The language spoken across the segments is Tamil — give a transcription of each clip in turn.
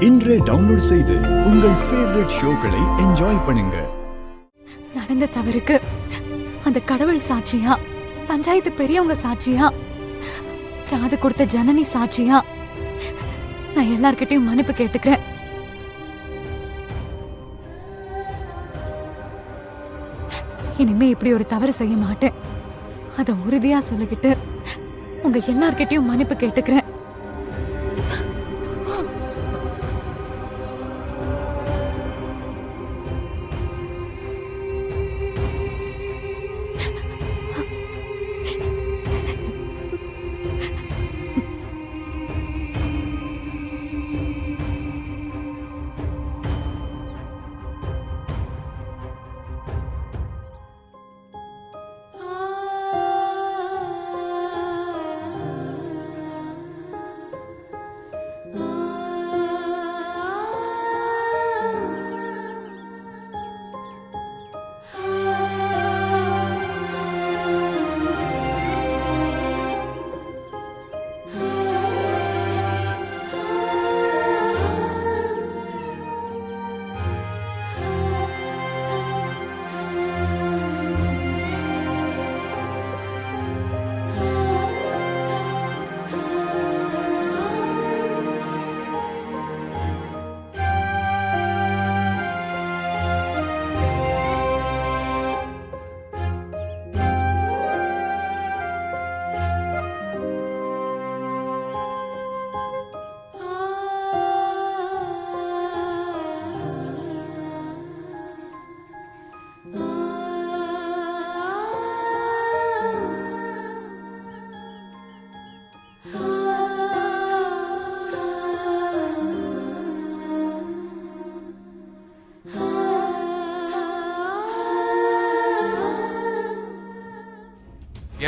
இன்றே டவுன்லோட் செய்து உங்கள் ஃபேவரட் ஷோக்களை என்ஜாய் பண்ணுங்க. நடந்த தவறுக்கு அந்த கடவுள் சாட்சியா, பஞ்சாயத்து பெரியவங்க சாட்சியா, ராது கொடுத்த ஜனனி சாட்சியா, நான் எல்லார்கிட்டயும் மன்னிப்பு கேட்டுக்கிறேன். இனிமே இப்படி ஒரு தவறு செய்ய மாட்டேன். அத உறுதியா சொல்லிக்கிட்டு உங்க எல்லார்கிட்டயும் மன்னிப்பு கேட்டுக்கிறேன்.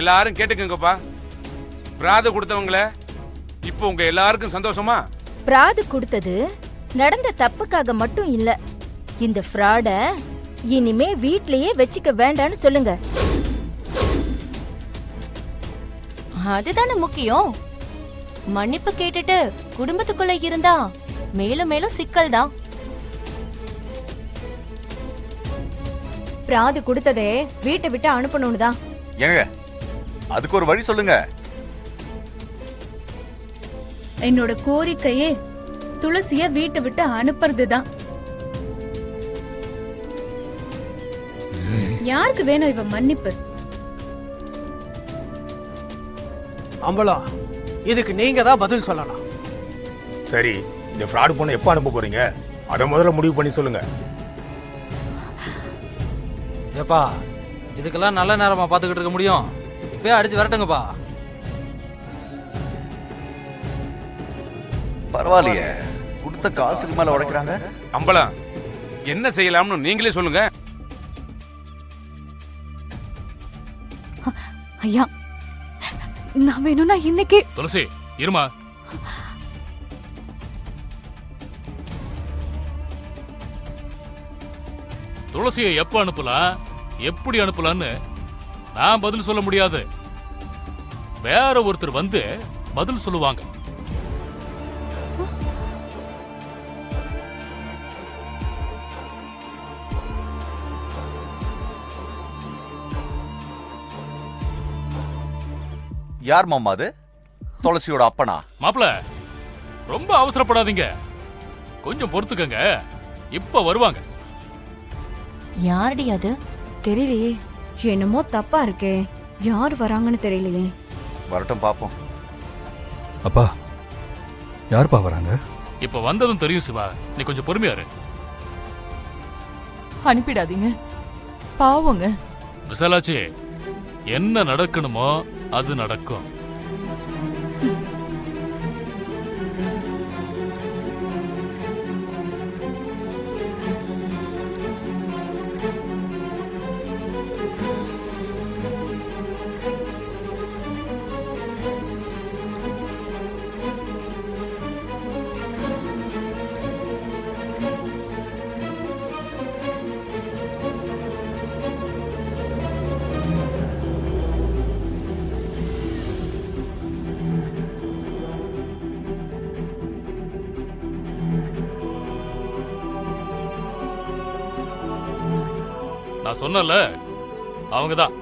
எல்லாரும் கேட்டுக்கங்கப்பா. பிராது கொடுத்தவங்கள இப்போ உங்க எல்லாருக்கும் சந்தோஷமா? பிராது கொடுத்தது நடந்த தப்புக்காக மட்டும் இல்ல. இந்த ஃப்ராட இனிமே வீட்லயே வச்சுக்க வேண்டான்னு சொல்லுங்க. அதுதானே முக்கியம். மன்னிப்பு கேட்டுட்டு குடும்பத்துக்குள்ள இருந்தா மேலும் மேலும் சிக்கல் தான். பிராது கொடுத்ததே வீட்டை விட்டு அனுப்பணும்னு தான். ஏங்க அதுக்கு ஒரு வழி சொல்லுங்க. என்னோட கோரிக்கையே துளசிய வீட்டை விட்டு அனுப்புறதுதான். யாருக்கு வேணும் இவ மன்னிப்பு? அம்பலம், இதுக்கு நீங்க தான் பதில் சொல்லலாம். சரி, இந்த ஃப்ராட் பொண்ணை எப்போ அனுப்ப போறீங்க? அதை முதல்ல முடிவு பண்ணி சொல்லுங்க. ஏப்பா, இதுக்கெல்லாம் நல்ல நேரமா பார்த்துக்கிட்டு இருக்க முடியும்? இப்பயே அடிச்சு விரட்டுங்கப்பா. பரவாயில்லையே, கொடுத்த காசுக்கு மேல உடைக்கிறாங்க. அம்பலம், என்ன செய்யலாம்னு நீங்களே சொல்லுங்க. ஐயா, நான் வேணும்னா இன்னைக்கு. துளசி இருமா. துளசியை எப்ப அனுப்பலாம், எப்படி அனுப்பலான்னு நான் பதில் சொல்ல முடியாது. வேற ஒருத்தர் வந்து பதில் சொல்லுவாங்க. யார் மாமா அது? துளசியோட அப்பனா? மாப்ள, ரொம்ப அவசரப்படாதீங்க, கொஞ்சம் பொறுத்துக்கங்க, இப்ப வருவாங்க. யாரடி அது? தெரியலையே, என்னமோ தப்பா இருக்கே. யார் வராங்கன்னு தெரியலையே. வரட்டும் பாப்போம். அப்பா, யார்ப்பா வராங்க? இப்ப வந்ததும் தெரியும் சிவா, நீ கொஞ்சம் பொறுமையா இரு. அனுப்பிடாதீங்க, பாவங்க. விசாலாச்சி, என்ன நடக்கணுமோ அது நடக்கும். நான் சொன்னல அவங்க தான்.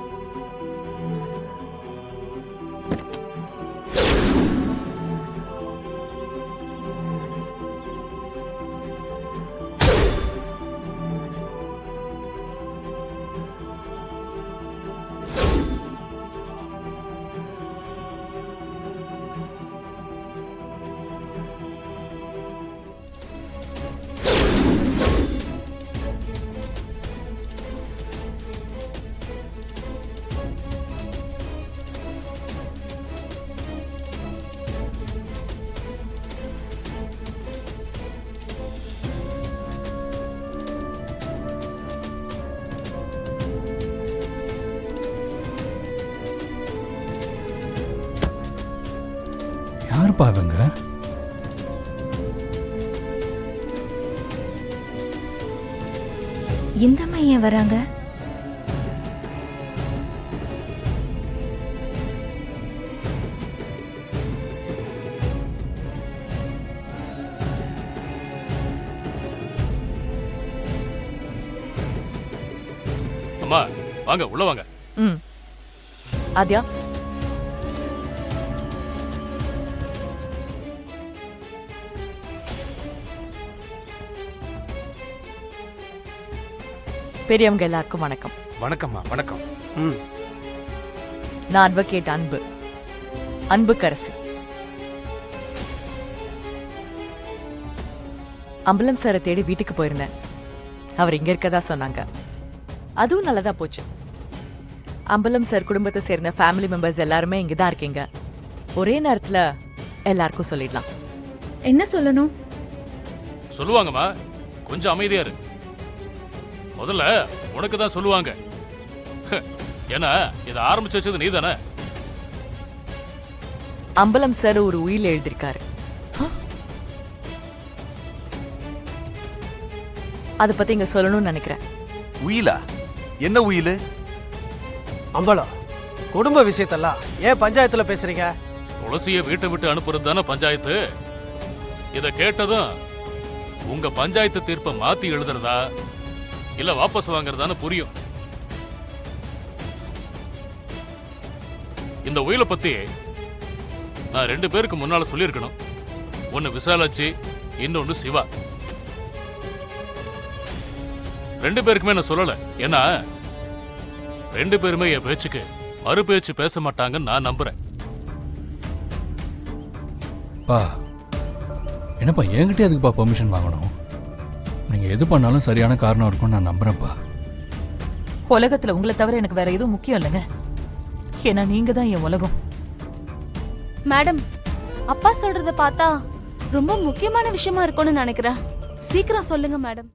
யாருப்பா இவங்க? இந்த மையம் வராங்க. அம்மா வாங்க, உள்ள வாங்க. ஆத்யா, பெரியவங்க எல்லாருக்கும் வணக்கம். வணக்கம்மா. வணக்கம். நான் அட்வொகேட் அன்புக்கரசி. அம்பலம் சாரை தேடி வீட்டுக்கு போயிருந்தேன். அவர் இங்க இருக்கதா சொன்னாங்க. அதுவும் நல்லதா போச்சு. அம்பலம் சார் குடும்பத்தை சேர்ந்த ஃபேமிலி மெம்பர்ஸ் எல்லாருமே இங்கதான் இருக்கீங்க. ஒரே நேரத்துல எல்லாருக்கும் சொல்லிடலாம். என்ன சொல்லணும்? சொல்லுவாங்கம்மா, கொஞ்சம் அமைதியா இரு. முதல்ல உனக்கு தான் சொல்லுவாங்க. ஏன்னா இதை ஆரம்பிச்சு வச்சது நீ தானே. அம்பலம் சார் ஒரு உயில் எழுதியிருக்காரு. அதை பத்தி இங்க சொல்லணும்னு நினைக்கிறேன். உயிலா? என்ன உயிலு? அம்பலம், குடும்ப விஷயத்தெல்லாம் ஏன் பஞ்சாயத்துல பேசுறீங்க? துளசியை வீட்டை விட்டு அனுப்புறது தானே பஞ்சாயத்து. இத கேட்டதும் உங்க பஞ்சாயத்து தீர்ப்பை மாத்தி எழுதுறதா இல்ல வாபஸ் வாங்குறதான்னு புரியும். இந்த உயிலை பத்தி நான் 2 பேருக்கு முன்னால சொல்லியிருக்கணும். ஒன்னு விசாலாச்சி, இன்னொன்னு சிவா. 2 பேருக்குமே நான் சொல்லல. ஏன்னா 2 பேருமே என் பேச்சுக்கு மறு பேச்சு பேச மாட்டாங்கன்னு நான் நம்புறேன். பா, என்னப்பா என்கிட்ட எதுக்குப்பா பெர்மிஷன் வாங்கணும்? நீங்க எது பண்ணாலும் சரியான காரணம் இருக்கும்னு நான் நம்புறேன்ப்பா. உலகத்துல உங்களை தவிர எனக்கு வேற எதுவும் முக்கியம் இல்லைங்க. ஏன்னா நீங்க தான் என் உலகம். மேடம், அப்பா சொல்றத பார்த்தா ரொம்ப முக்கியமான விஷயமா இருக்கும்னு நினைக்கிறேன். சீக்கிரம் சொல்லுங்க மேடம்.